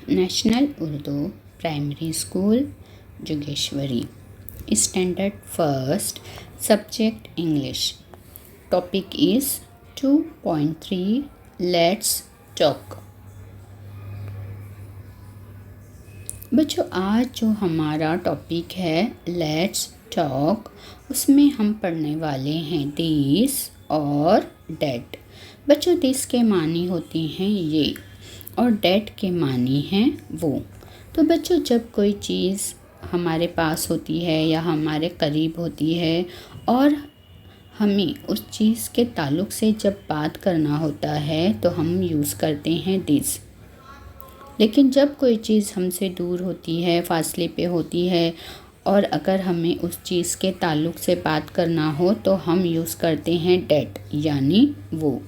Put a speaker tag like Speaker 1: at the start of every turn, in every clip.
Speaker 1: National Urdu primary school Jogeshwari, standard first, subject English. Topic is 2.3 let's talk. बच्चों, आज जो हमारा टॉपिक है लेट्स टॉक, उसमें हम पढ़ने वाले हैं दिस और डैट। बच्चों, दिस के मानी होते हैं ये और डैट के मानी हैं वो। तो बच्चों, जब कोई चीज़ हमारे पास होती है या हमारे करीब होती है और हमें उस चीज़ के ताल्लुक़ से जब बात करना होता है तो हम यूज़ करते हैं दिस। लेकिन जब कोई चीज़ हमसे दूर होती है, फासले पे होती है और अगर हमें उस चीज़ के ताल्लुक़ से बात करना हो तो हम यूज़ करते हैं डैट, यानी वो।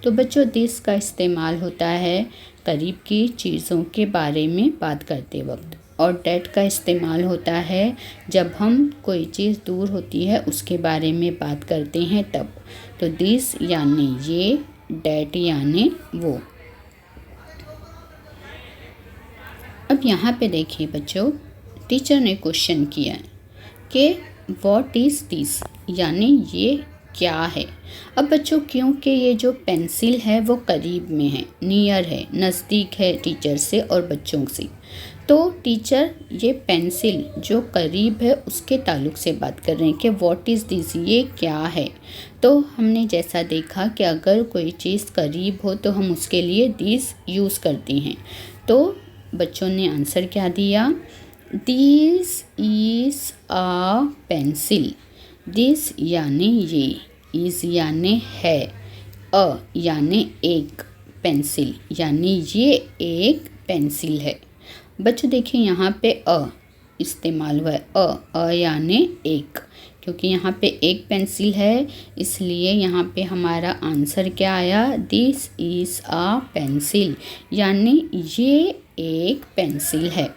Speaker 1: तो बच्चों, दिस का इस्तेमाल होता है करीब की चीज़ों के बारे में बात करते वक्त, और डैट का इस्तेमाल होता है जब हम कोई चीज़ दूर होती है उसके बारे में बात करते हैं तब। तो दिस यानी ये, डैट यानी वो। अब यहाँ पे देखिए बच्चों, टीचर ने क्वेश्चन किया है कि व्हाट इज़ दिस, यानी ये क्या है। अब बच्चों, क्योंकि ये जो पेंसिल है वो करीब में है, नियर है, नज़दीक है टीचर से और बच्चों से, तो टीचर ये पेंसिल जो करीब है उसके ताल्लुक़ से बात कर रहे हैं कि व्हाट इज़ दिस, ये क्या है। तो हमने जैसा देखा कि अगर कोई चीज़ करीब हो तो हम उसके लिए दिस यूज़ करते हैं। तो बच्चों ने आंसर क्या दिया, this is a pencil. This यानी ये, इज़ यानी है, अ यानी एक, पेंसिल यानी ये एक पेंसिल है। बच्चों देखिए, यहाँ पे अ इस्तेमाल हुआ है, अ यानी एक, क्योंकि यहाँ पे एक पेंसिल है इसलिए यहाँ पे हमारा आंसर क्या आया, दिस इज़ अ पेंसिल, यानी ये एक पेंसिल है।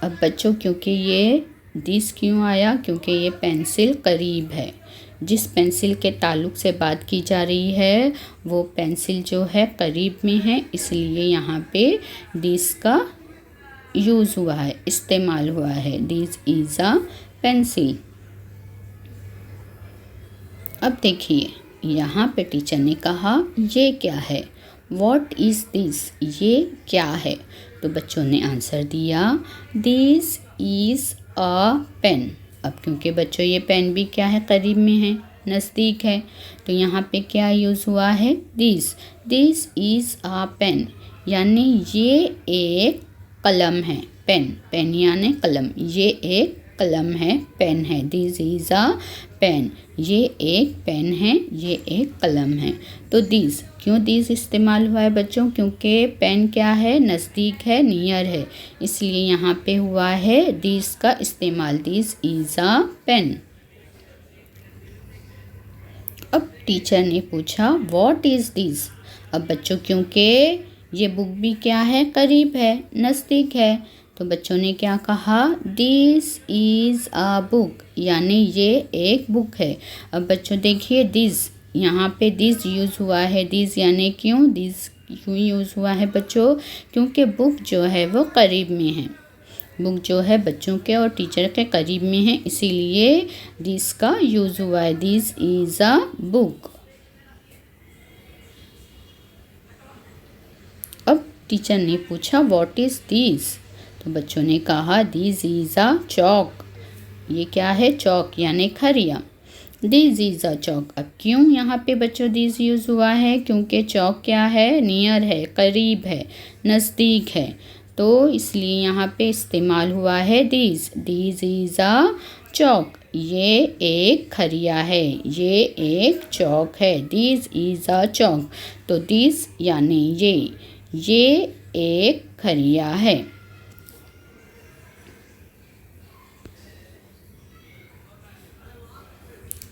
Speaker 1: अब बच्चों, क्योंकि ये दिस क्यों आया, क्योंकि ये पेंसिल करीब है। जिस पेंसिल के ताल्लुक़ से बात की जा रही है वो पेंसिल जो है करीब में है, इसलिए यहाँ पे दिस का यूज़ हुआ है, इस्तेमाल हुआ है, दिस इज़ अ पेंसिल। अब देखिए, यहाँ पे टीचर ने कहा ये क्या है, व्हाट इज़ दिस, ये क्या है। तो बच्चों ने आंसर दिया, दिस इज़ अ पेन। अब क्योंकि बच्चों ये पेन भी क्या है, करीब में है, नज़दीक है, तो यहाँ पे क्या यूज़ हुआ है, this. This is a pen, यानी ये एक कलम है। पेन, पेन यानी कलम, ये एक कलम है, पेन है, दिस इज़ अ पेन, ये एक पेन है, ये एक कलम है। तो दिस, क्यों दिस इस्तेमाल हुआ है बच्चों, क्योंकि पेन क्या है, नज़दीक है, नियर है, इसलिए यहाँ पे हुआ है दिस का इस्तेमाल, दिस इज़ अ पेन। अब टीचर ने पूछा व्हाट इज़ दिस। अब बच्चों, क्योंकि ये बुक भी क्या है, करीब है, नज़दीक है, तो बच्चों ने क्या कहा, दिस इज़ अ बुक, यानी ये एक बुक है। अब बच्चों देखिए, दिस, यहाँ पे दिस यूज़ हुआ है, दिस यानी क्यों, दिस क्यों यूज़ हुआ है बच्चों, क्योंकि बुक जो है वो करीब में है, बुक जो है बच्चों के और टीचर के करीब में है, इसीलिए दिस का यूज़ हुआ है, दिस इज़ अ बुक। अब टीचर ने पूछा व्हाट इज़ दिस, तो बच्चों ने कहा दिस इज़ अ चॉक। ये क्या है, चॉक यानी खरिया, दिस इज़ अ चॉक। अब क्यों यहाँ पे बच्चों दिस यूज़ हुआ है, क्योंकि चॉक क्या है, नियर है, करीब है, नज़दीक है, तो इसलिए यहाँ पे इस्तेमाल हुआ है this. This is a chalk, ये एक खरिया है, ये एक चॉक है, दिस इज़ अ चॉक। तो दिस यानी ये एक खरिया है।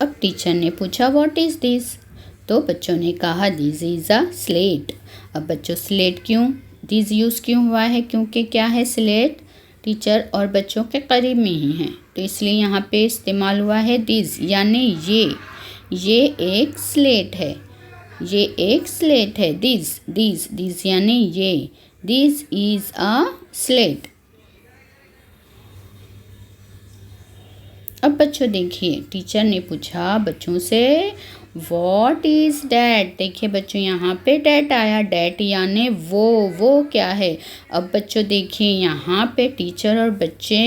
Speaker 1: अब टीचर ने पूछा व्हाट इज़ दिस, तो बच्चों ने कहा दिस इज़ अ स्लेट। अब बच्चों, स्लेट क्यों दिस यूज़ क्यों हुआ है, क्योंकि क्या है, स्लेट टीचर और बच्चों के करीब में ही है, तो इसलिए यहाँ पे इस्तेमाल हुआ है दिस, यानी ये एक स्लेट है, ये एक स्लेट है, दिस यानी ये, दिस इज़ अ स्लेट। अब बच्चों देखिए, टीचर ने पूछा बच्चों से व्हाट इज डैट। देखिए बच्चों, यहाँ पे डैट आया। डैट यानी वो क्या है। अब बच्चों देखिए, यहाँ पे टीचर और बच्चे,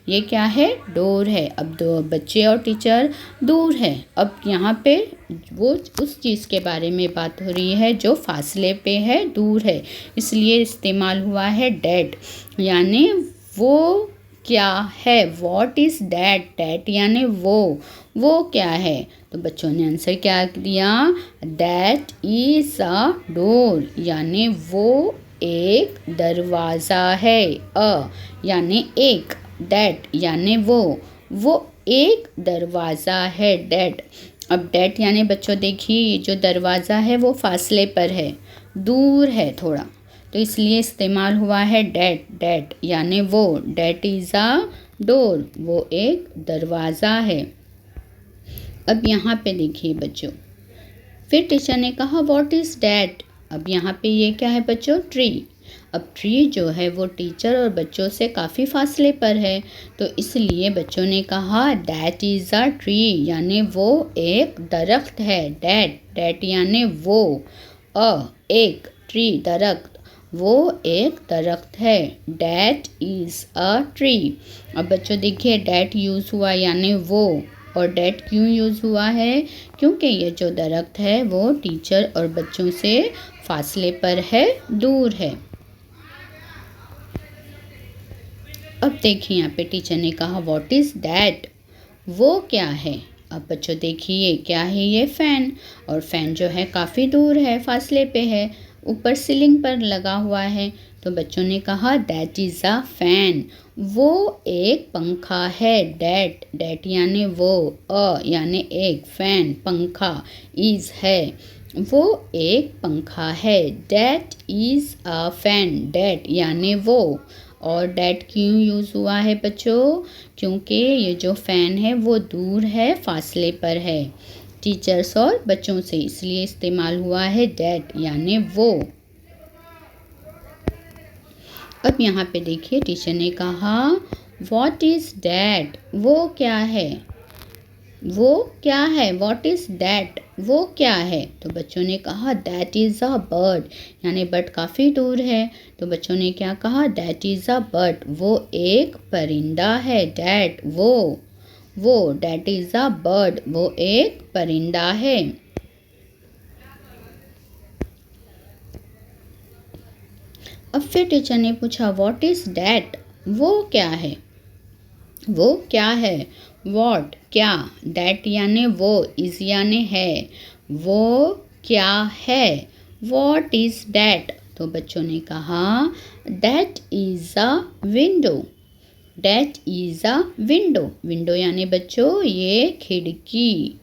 Speaker 1: ये क्या है, डोर है। अब दो बच्चे और टीचर दूर है। अब यहाँ पे वो उस चीज़ के बारे में बात हो रही है जो फासले पे है, दूर है, इसलिए इस्तेमाल हुआ है डैट, यानी वो क्या है। What is that. डैट यानी वो क्या है। तो बच्चों ने आंसर क्या दिया, दैट इज अ डोर, यानी वो एक दरवाज़ा है। यानी एक, दैट यानी वो एक दरवाज़ा है, दैट। अब दैट यानी बच्चों देखिए, ये जो दरवाज़ा है वो फासले पर है, दूर है थोड़ा, तो इसलिए इस्तेमाल हुआ है डैट यानी वो। डैट इज़ अ डोर, वो एक दरवाज़ा है। अब यहाँ पे देखिए बच्चों, फिर टीचर ने कहा व्हाट इज़ डैट। अब यहाँ पे ये क्या है बच्चों, ट्री। अब ट्री जो है वो टीचर और बच्चों से काफ़ी फासले पर है, तो इसलिए बच्चों ने कहा दैट इज़ अ ट्री, यानी वो एक दरख्त है। डैट यानी वो, एक, ट्री दरख्त, वो एक दरख्त है। That is a tree. अब बच्चों देखिए, डैट यूज़ हुआ यानी वो, और डैट क्यों यूज़ हुआ है, क्योंकि ये जो दरख्त है वो टीचर और बच्चों से फासले पर है, दूर है। अब देखिए यहाँ पे टीचर ने कहा व्हाट इज़ डैट, वो क्या है। अब बच्चों देखिए, क्या है, ये फ़ैन, और फ़ैन जो है काफ़ी दूर है, फासले पे है, ऊपर सीलिंग पर लगा हुआ है। तो बच्चों ने कहा दैट इज़ अ फ़ैन, वो एक पंखा है। डैट यानी वो, यानी एक, फ़ैन पंखा, इज़ है, वो एक पंखा है। That is a fan, that यानी वो। और डैट क्यों यूज़ हुआ है बच्चों, क्योंकि ये जो फ़ैन है वो दूर है, फासले पर है टीचर्स और बच्चों से, इसलिए इस्तेमाल हुआ है डैट यानी वो। अब यहाँ पे देखिए, टीचर ने कहा व्हाट इज़ डैट, वो क्या है, वो क्या है। व्हाट इज़ डैट, वो क्या है। तो बच्चों ने कहा दैट इज़ अ बर्ड, यानी बर्ड काफ़ी दूर है, तो बच्चों ने क्या कहा, दैट इज़ अ बर्ड, वो एक परिंदा है। डैट वो डैट इज़ अ बर्ड, वो एक परिंदा है। अब फिर टीचर ने पूछा व्हाट इज़ डैट, वो क्या है, वो क्या है। व्हाट क्या, दैट यानी वो, इज यानी है, वो क्या है। What is that. तो बच्चों ने कहा that is a window, that is a window. Window यानी बच्चों ये खिड़की,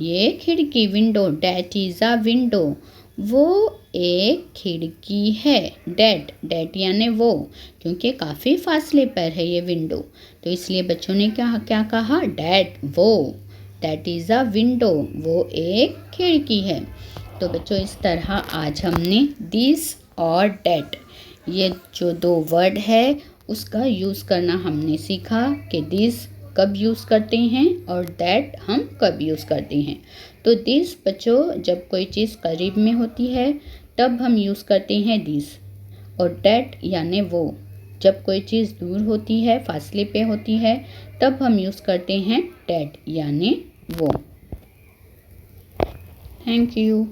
Speaker 1: ये खिड़की, window, that is a window, वो एक खिड़की है। डैट यानी वो, क्योंकि काफ़ी फासले पर है ये विंडो, तो इसलिए बच्चों ने क्या क्या कहा, डैट वो, दैट इज़ अ विंडो, वो एक खिड़की है। तो बच्चों इस तरह आज हमने दिस और डैट, ये जो दो वर्ड है उसका यूज़ करना हमने सीखा कि दिस कब यूज़ करते हैं और दैट हम कब यूज़ करते हैं। तो दिस बच्चों जब कोई चीज़ करीब में होती है तब हम यूज़ करते हैं दिस, और डैट यानी वो, जब कोई चीज़ दूर होती है, फासले पे होती है, तब हम यूज़ करते हैं डैट यानी वो। Thank you.